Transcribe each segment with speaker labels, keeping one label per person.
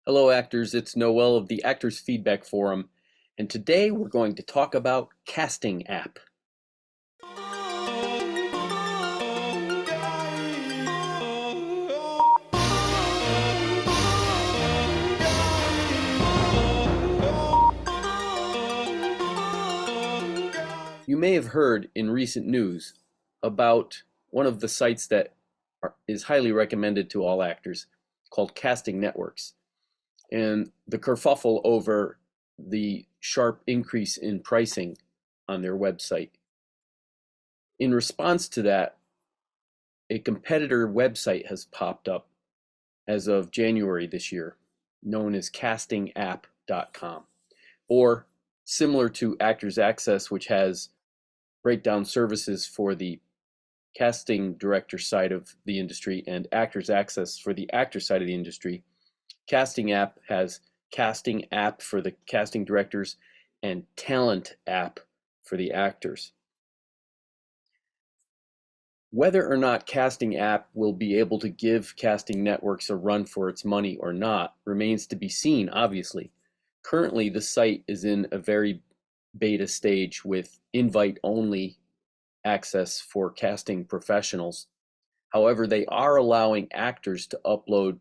Speaker 1: Hello, actors. It's Noel of the Actors Feedback Forum, and today we're going to talk about casting app. You may have heard in recent news about one of the sites that is highly recommended to all actors called Casting Networks, and the kerfuffle over the sharp increase in pricing on their website. In response to that, a competitor website has popped up as of January this year, known as castingapp.com, or similar to Actors Access, which has breakdown services for the casting director side of the industry and Actors Access for the actor side of the industry. Casting App has Casting App for the casting directors and Talent App for the actors. Whether or not Casting App will be able to give casting networks a run for its money or not remains to be seen, obviously. Currently, the site is in a very beta stage with invite-only access for casting professionals. However, they are allowing actors to upload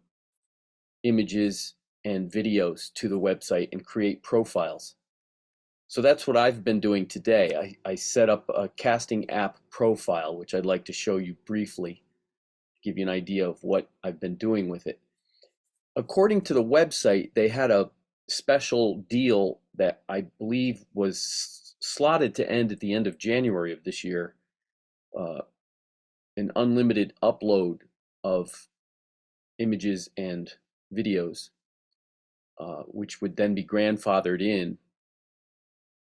Speaker 1: images and videos to the website and create profiles. So that's what I've been doing today. I set up a casting app profile, which I'd like to show you briefly, to give you an idea of what I've been doing with it. According to the website, they had a special deal that I believe was slotted to end at the end of January of this year, an unlimited upload of images and videos, which would then be grandfathered in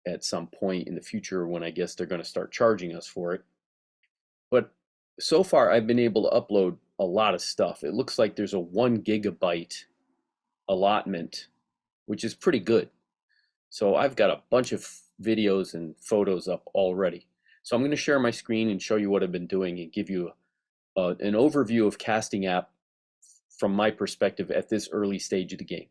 Speaker 1: at some point in the future when I guess they're going to start charging us for it. But so far I've been able to upload a lot of stuff. It looks like there's a 1 gigabyte allotment, which is pretty good. So I've got a bunch of videos and photos up already. So I'm going to share my screen and show you what I've been doing and give you an overview of Casting App from my perspective at this early stage of the game.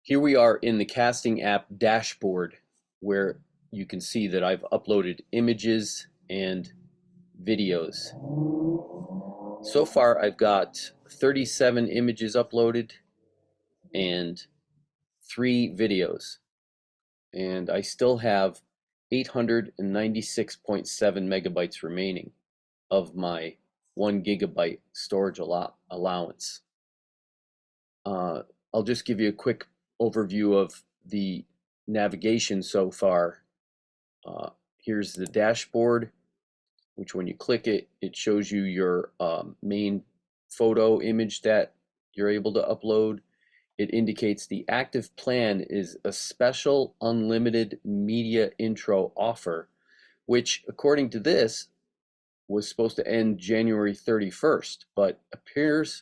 Speaker 1: Here we are in the Casting App dashboard, where you can see that I've uploaded images and videos. So far I've got 37 images uploaded and 3 videos, and I still have 896.7 megabytes remaining of my 1 gigabyte storage allowance. I'll just give you a quick overview of the navigation so far. Here's the dashboard, which when you click it, it shows you your main photo image that you're able to upload. It indicates the active plan is a special unlimited media intro offer, which according to this was supposed to end January 31st, but appears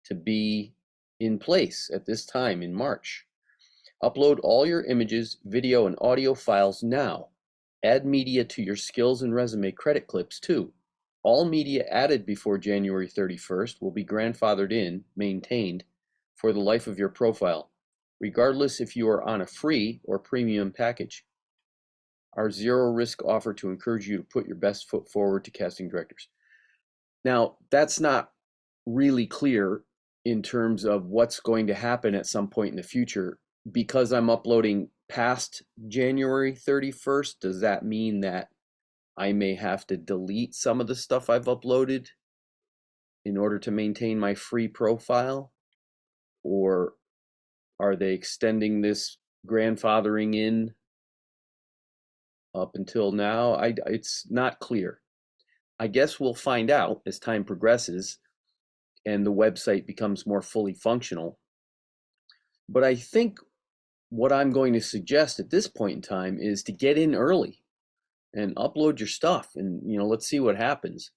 Speaker 1: to be in place at this time in March. Upload all your images, video, and audio files now. Add media to your skills and resume credit clips too. All media added before January 31st will be grandfathered in, maintained, for the life of your profile, regardless if you are on a free or premium package. Our zero risk offer to encourage you to put your best foot forward to casting directors. Now, that's not really clear in terms of what's going to happen at some point in the future. Because I'm uploading past January 31st, does that mean that I may have to delete some of the stuff I've uploaded in order to maintain my free profile? Or are they extending this grandfathering in up until now? It's not clear. I guess we'll find out as time progresses and the website becomes more fully functional. But I think what I'm going to suggest at this point in time is to get in early and upload your stuff, and let's see what happens.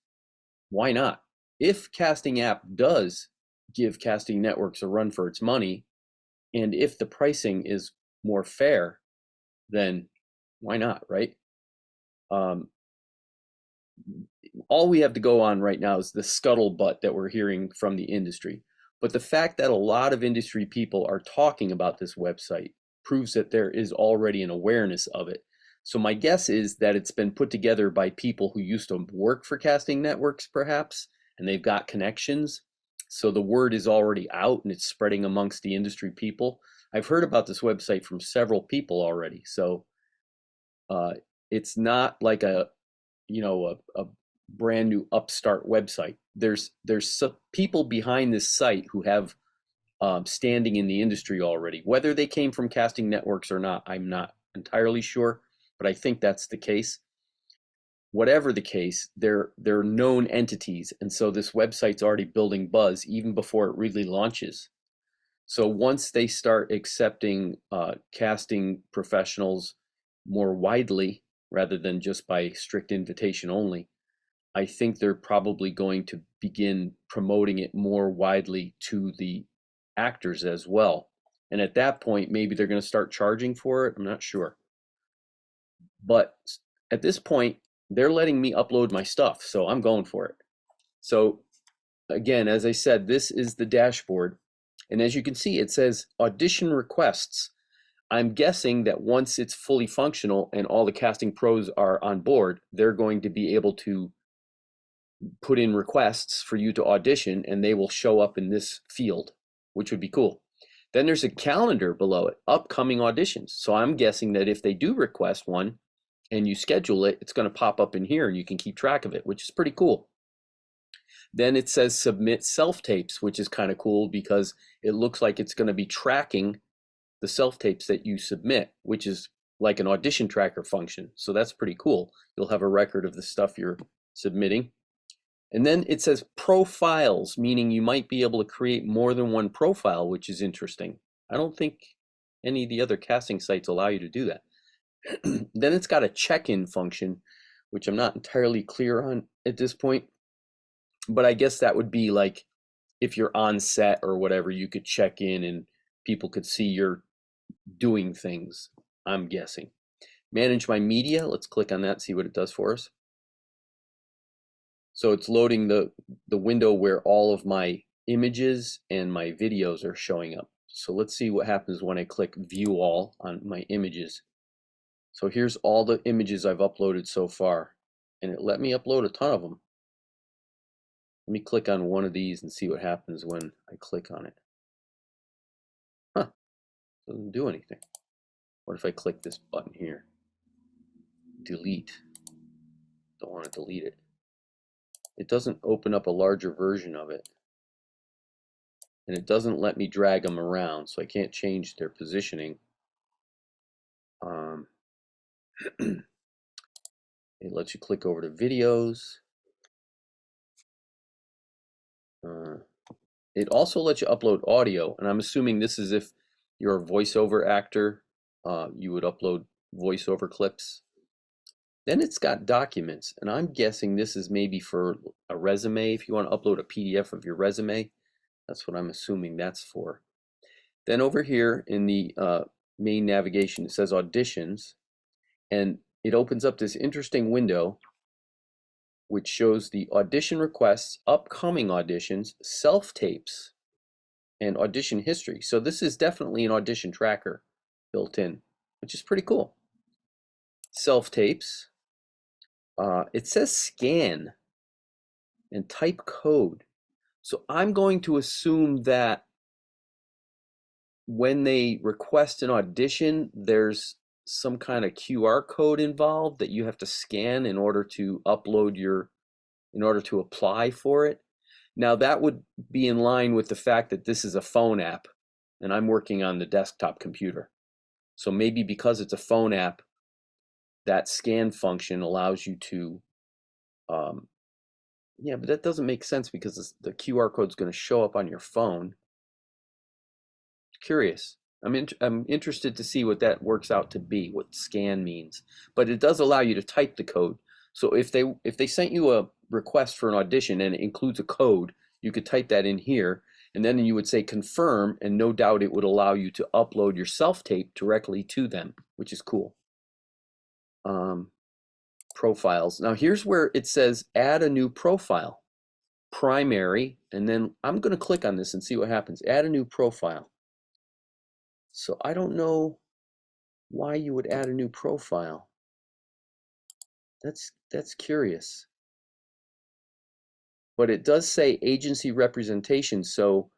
Speaker 1: Why not? If Casting App does give casting networks a run for its money, and if the pricing is more fair, then why not, right? All we have to go on right now is the scuttlebutt that we're hearing from the industry. But the fact that a lot of industry people are talking about this website proves that there is already an awareness of it. So my guess is that it's been put together by people who used to work for casting networks, perhaps, and they've got connections. So the word is already out and it's spreading amongst the industry people. I've heard about this website from several people already. So it's not like a brand new upstart website. There's some people behind this site who have standing in the industry already. Whether they came from casting networks or not, I'm not entirely sure, but I think that's the case. Whatever the case, they're known entities, and so this website's already building buzz even before it really launches. So once they start accepting casting professionals more widely, rather than just by strict invitation only, I think they're probably going to begin promoting it more widely to the actors as well. And at that point, maybe they're going to start charging for it. I'm not sure. But at this point, they're letting me upload my stuff, so I'm going for it. So again, as I said, this is the dashboard. And as you can see, it says audition requests. I'm guessing that once it's fully functional and all the casting pros are on board, they're going to be able to put in requests for you to audition, and they will show up in this field, which would be cool. Then there's a calendar below it, upcoming auditions. So I'm guessing that if they do request one and you schedule it, it's going to pop up in here and you can keep track of it, which is pretty cool. Then it says submit self-tapes, which is kind of cool because it looks like it's going to be tracking the self-tapes that you submit, which is like an audition tracker function. So that's pretty cool. You'll have a record of the stuff you're submitting. And then it says profiles, meaning you might be able to create more than one profile, which is interesting. I don't think any of the other casting sites allow you to do that. Then it's got a check-in function, which I'm not entirely clear on at this point. But I guess that would be like if you're on set or whatever, you could check in and people could see you're doing things, I'm guessing. Manage my media. Let's click on that, see what it does for us. So it's loading the window where all of my images and my videos are showing up. So let's see what happens when I click view all on my images. So here's all the images I've uploaded so far, and it let me upload a ton of them. Let me click on one of these and see what happens when I click on it. Huh, doesn't do anything. What if I click this button here? Delete. Don't want to delete it. It doesn't open up a larger version of it. And it doesn't let me drag them around, so I can't change their positioning. It lets you click over to videos. It also lets you upload audio, and I'm assuming this is if you're a voiceover actor, you would upload voiceover clips. Then it's got documents, and I'm guessing this is maybe for a resume. If you want to upload a PDF of your resume, that's what I'm assuming that's for. Then over here in the main navigation, it says auditions, and it opens up this interesting window which shows the audition requests, upcoming auditions, self-tapes, and audition history. So this is definitely an audition tracker built in, which is pretty cool. Self-tapes. It says scan and type code. So I'm going to assume that when they request an audition, there's some kind of QR code involved that you have to scan in order to upload in order to apply for it. Now that would be in line with the fact that this is a phone app and I'm working on the desktop computer. So maybe because it's a phone app, that scan function allows you to, yeah, but that doesn't make sense because the QR code is going to show up on your phone. Curious. I'm interested to see what that works out to be, what scan means. But it does allow you to type the code. So if they sent you a request for an audition and it includes a code, you could type that in here, and then you would say confirm, and no doubt it would allow you to upload your self-tape directly to them, which is cool. Profiles. Now here's where it says add a new profile. primary, and then I'm going to click on this and see what happens. Add a new profile. So I don't know why you would add a new profile. That's curious. But it does say agency representation, so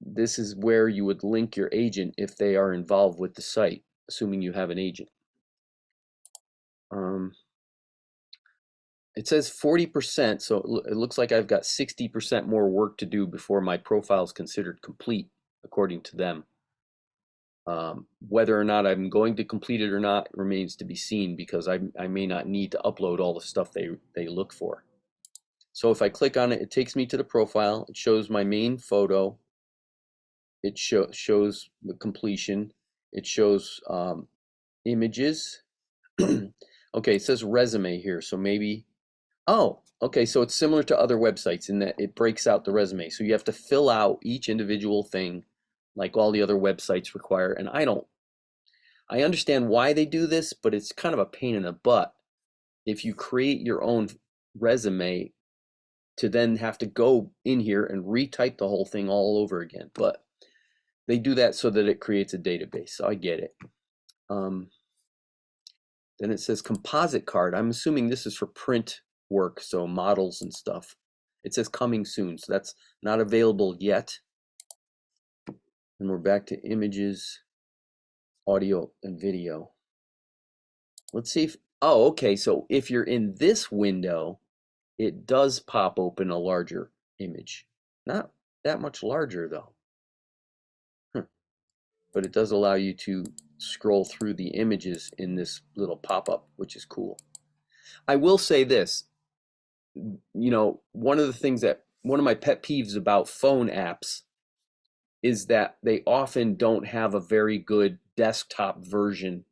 Speaker 1: this is where you would link your agent if they are involved with the site, assuming you have an agent. It says 40%, so it looks like I've got 60% more work to do before my profile is considered complete, according to them. Whether or not I'm going to complete it or not remains to be seen, because I may not need to upload all the stuff they look for. So if I click on it, it takes me to the profile. It shows my main photo. It shows the completion. It shows images. Okay, it says resume here, so maybe, oh, okay, so it's similar to other websites in that it breaks out the resume. So you have to fill out each individual thing like all the other websites require. And I understand why they do this, but it's kind of a pain in the butt if you create your own resume to then have to go in here and retype the whole thing all over again. But they do that so that it creates a database, so I get it. Then it says composite card. I'm assuming this is for print work, so models and stuff. It says coming soon, so that's not available yet. And we're back to images, audio, and video. Let's see if, oh, okay, so if you're in this window, it does pop open a larger image. Not that much larger though. But it does allow you to scroll through the images in this little pop-up, which is cool. I will say this, one of my pet peeves about phone apps is that they often don't have a very good desktop version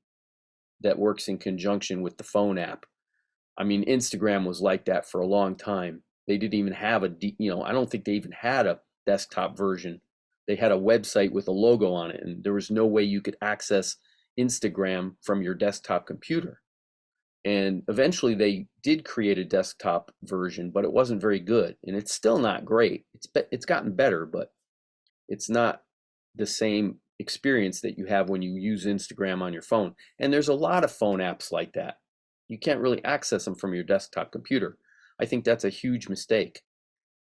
Speaker 1: that works in conjunction with the phone app. I mean, Instagram was like that for a long time. They didn't even have I don't think they even had a desktop version. They had a website with a logo on it, and there was no way you could access Instagram from your desktop computer. And eventually they did create a desktop version, but it wasn't very good, and it's still not great. It's gotten better, but it's not the same experience that you have when you use Instagram on your phone. And there's a lot of phone apps like that. You can't really access them from your desktop computer. I think that's a huge mistake.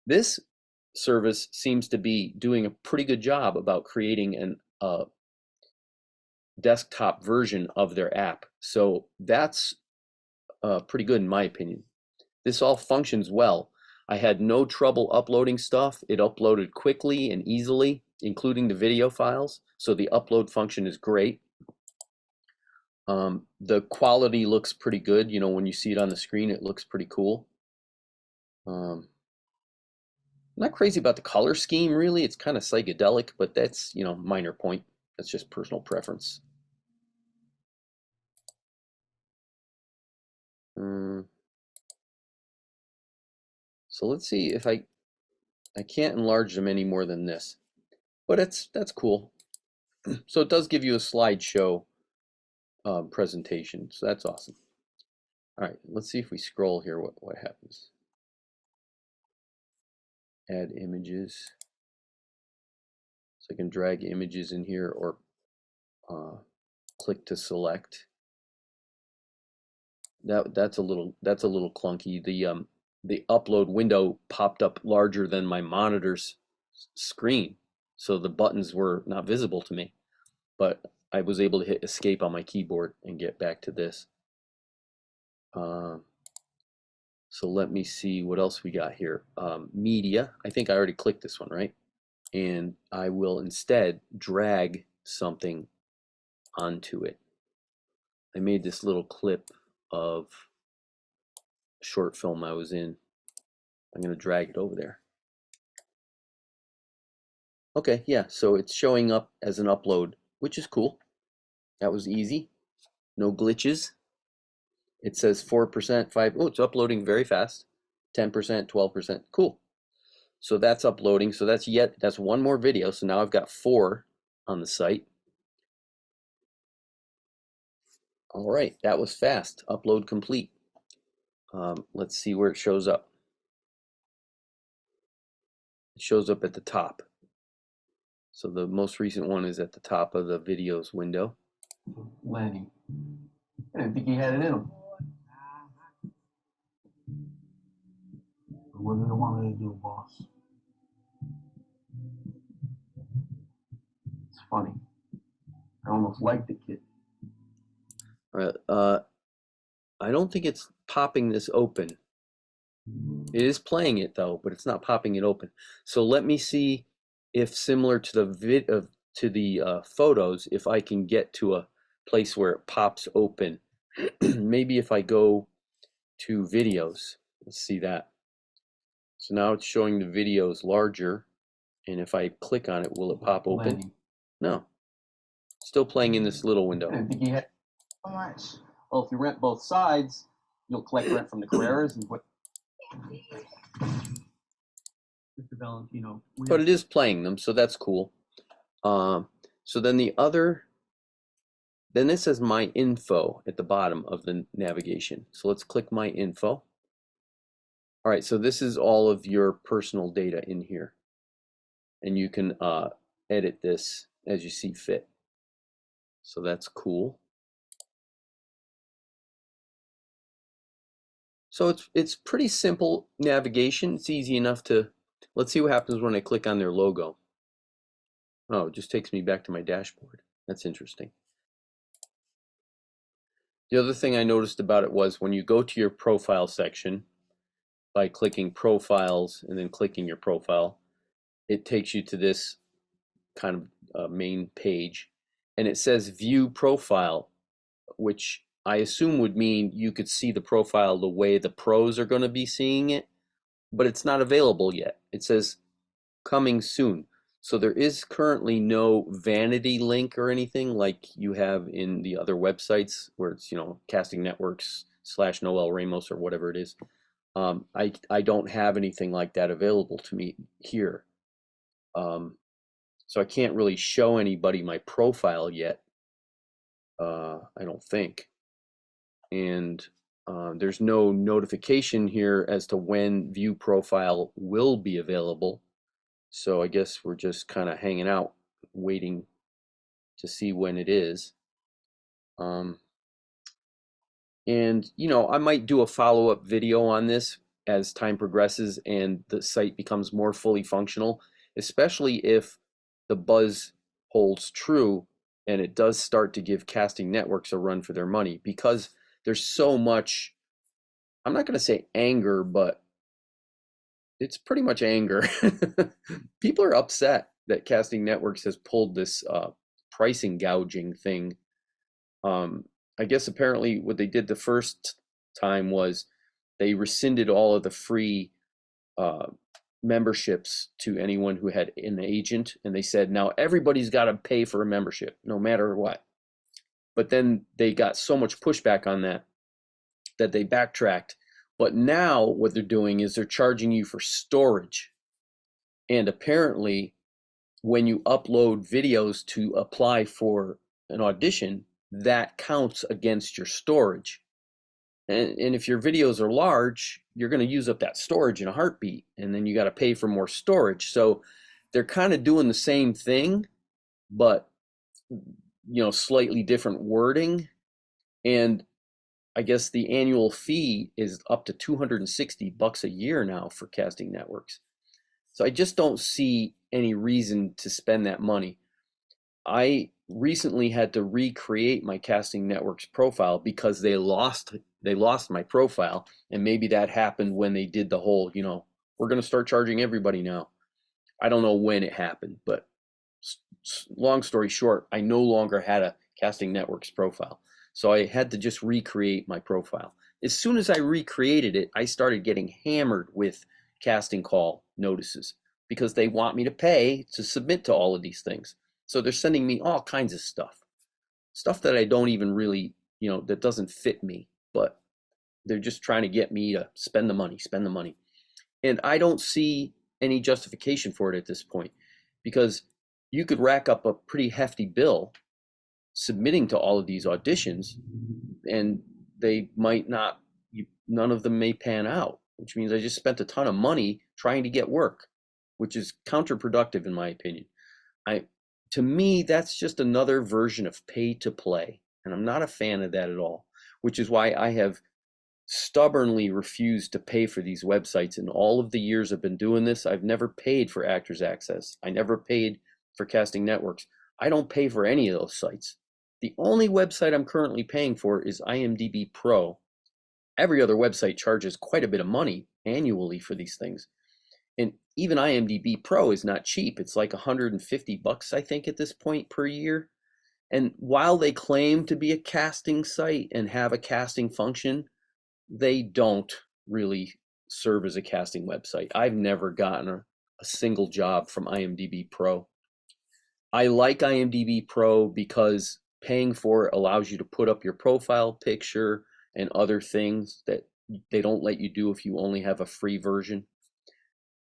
Speaker 1: This service seems to be doing a pretty good job about creating a desktop version of their app. So that's pretty good in my opinion. This all functions well. I had no trouble uploading stuff. It uploaded quickly and easily, including the video files. So the upload function is great. The quality looks pretty good. When you see it on the screen, it looks pretty cool. I'm not crazy about the color scheme, really. It's kind of psychedelic, but that's, minor point. That's just personal preference. So let's see if I can't enlarge them any more than this, but that's cool. So it does give you a slideshow presentation, so that's awesome. All right, let's see if we scroll here, what happens. Add images. So I can drag images in here or click to select. That's a little clunky. The upload window popped up larger than my monitor's screen, so the buttons were not visible to me. But I was able to hit escape on my keyboard and get back to this. So let me see what else we got here. Media, I think I already clicked this one, right? And I will instead drag something onto it. I made this little clip of a short film I was in. I'm going to drag it over there. Okay, yeah, so it's showing up as an upload, which is cool. That was easy. No glitches. It says 4%, 5%. Oh, it's uploading very fast. 10%, 12%. Cool. So that's uploading. So that's one more video. So now I've got 4 on the site. All right, that was fast. Upload complete. Let's see where it shows up. It shows up at the top. So the most recent one is at the top of the videos window.
Speaker 2: Lenny. I didn't think he had it in him. What did I want me to do, boss? It's funny. I almost like the kid.
Speaker 1: All right, I don't think it's popping this open. It is playing it though, but it's not popping it open. So let me see if, similar to the photos, if I can get to a place where it pops open. Maybe if I go to videos, let's see that. So now it's showing the videos larger, and if I click on it, will it pop open?
Speaker 2: Lenny.
Speaker 1: No, still playing in this little window.
Speaker 2: I didn't think he had so much. Well, if you rent both sides, you'll collect rent from the Carreras and put. Mr. Valentino.
Speaker 1: But it is playing them, so that's cool. So then then it says my info at the bottom of the navigation. So let's click my info. All right, so this is all of your personal data in here. And you can edit this as you see fit. So that's cool. So it's pretty simple navigation. It's easy enough to, let's see what happens when I click on their logo. Oh, it just takes me back to my dashboard. That's interesting. The other thing I noticed about it was when you go to your profile section by clicking profiles and then clicking your profile, it takes you to this kind of main page, and it says view profile, which I assume would mean you could see the profile the way the pros are going to be seeing it, but it's not available yet. It says coming soon. So there is currently no vanity link or anything like you have in the other websites where it's, Casting Networks / Noël Ramos or whatever it is. I don't have anything like that available to me here. So I can't really show anybody my profile yet. I don't think. And there's no notification here as to when view profile will be available. So I guess we're just kind of hanging out, waiting to see when it is. And, I might do a follow-up video on this as time progresses and the site becomes more fully functional, especially if the buzz holds true and it does start to give Casting Networks a run for their money, because there's so much, I'm not going to say anger, but it's pretty much anger. People are upset that Casting Networks has pulled this pricing gouging thing. I guess apparently what they did the first time was they rescinded all of the free memberships to anyone who had an agent, and they said now everybody's got to pay for a membership no matter what. But then they got so much pushback on that they backtracked. But now what they're doing is they're charging you for storage. And apparently when you upload videos to apply for an audition, that counts against your storage. And if your videos are large, you're going to use up that storage in a heartbeat, and then you got to pay for more storage. So they're kind of doing the same thing, but slightly different wording. And I guess the annual fee is up to $260 a year now for Casting Networks. So I just don't see any reason to spend that money. I recently had to recreate my Casting Networks profile because they lost my profile, and maybe that happened when they did the whole, we're going to start charging everybody now. I don't know when it happened, but long story short, I no longer had a Casting Networks profile. So I had to just recreate my profile. As soon as I recreated it, I started getting hammered with casting call notices because they want me to pay to submit to all of these things. So they're sending me all kinds of stuff that I don't even really, that doesn't fit me, but they're just trying to get me to spend the money. And I don't see any justification for it at this point, because you could rack up a pretty hefty bill submitting to all of these auditions, and they might not, none of them may pan out, which means I just spent a ton of money trying to get work. which is counterproductive in my opinion. To me, that's just another version of pay to play, and I'm not a fan of that at all, which is why I have stubbornly refused to pay for these websites. In all of the years I've been doing this, I've never paid for Actors Access. I never paid for Casting Networks. I don't pay for any of those sites. The only website I'm currently paying for is IMDb Pro. Every other website charges quite a bit of money annually for these things. And even IMDb Pro is not cheap. It's like $150, I think, at this point per year. And while they claim to be a casting site and have a casting function, they don't really serve as a casting website. I've never gotten a single job from IMDb Pro. I like IMDb Pro because paying for it allows you to put up your profile picture and other things that they don't let you do if you only have a free version.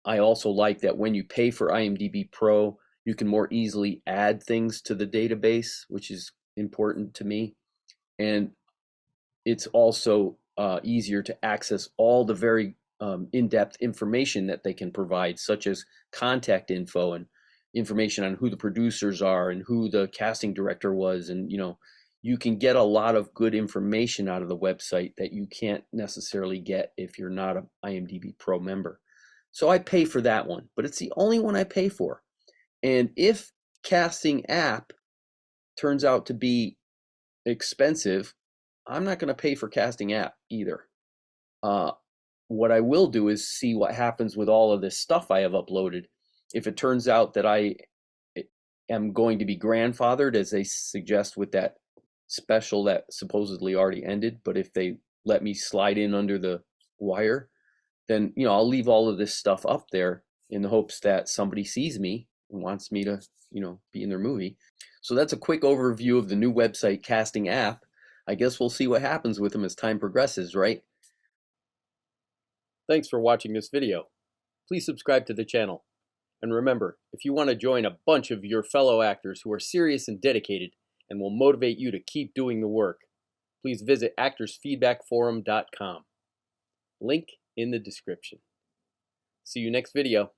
Speaker 1: I also like that when you pay for IMDb Pro, you can more easily add things to the database, which is important to me. And it's also easier to access all the very in-depth information that they can provide, such as contact info and information on who the producers are and who the casting director was. And, you can get a lot of good information out of the website that you can't necessarily get if you're not an IMDb Pro member. So I pay for that one, but it's the only one I pay for. And if Casting App turns out to be expensive, I'm not going to pay for Casting App either. What I will do is see what happens with all of this stuff I have uploaded. If it turns out that I am going to be grandfathered, as they suggest with that special that supposedly already ended, but if they let me slide in under the wire, then I'll leave all of this stuff up there in the hopes that somebody sees me and wants me to be in their movie. So that's a quick overview of the new website Casting App. I guess we'll see what happens with them as time progresses, right? Thanks for watching this video. Please subscribe to the channel. And remember, if you want to join a bunch of your fellow actors who are serious and dedicated and will motivate you to keep doing the work, please visit actorsfeedbackforum.com. Link in the description. See you next video.